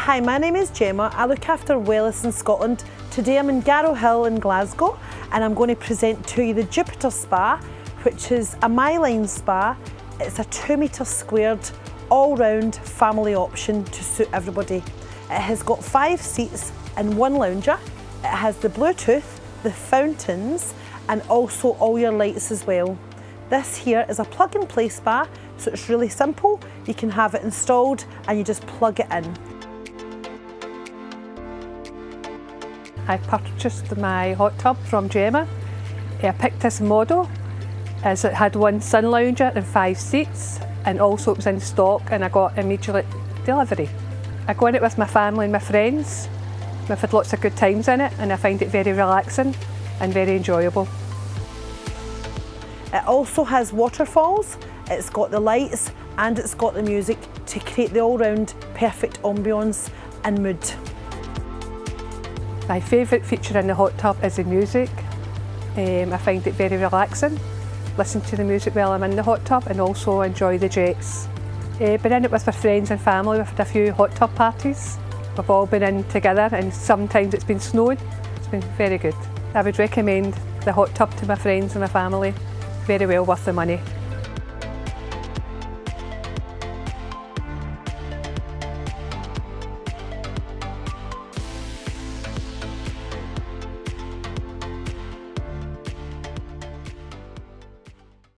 Hi, my name is Gemma. I look after Wellis in Scotland. Today I'm in Garrow Hill in Glasgow and I'm going to present to you the Jupiter Spa, which is a MyLine spa. It's a 2 metre squared all-round family option to suit everybody. It has got 5 seats and 1 lounger. It has the Bluetooth, the fountains and also all your lights as well. This here is a plug-and-play spa, so it's really simple. You can have it installed and you just plug it in. I purchased my hot tub from Gemma. I picked this model as it had 1 sun lounger and 5 seats, and also it was in stock and I got immediate delivery. I go in it with my family and my friends. We've had lots of good times in it and I find it very relaxing and very enjoyable. It also has waterfalls, it's got the lights and it's got the music to create the all-round perfect ambience and mood. My favourite feature in the hot tub is the music. I find it very relaxing. Listen to the music while I'm in the hot tub and also enjoy the jets. Been in it with my friends and family. We've had a few hot tub parties. We've all been in together and sometimes it's been snowing. It's been very good. I would recommend the hot tub to my friends and my family. Very well worth the money.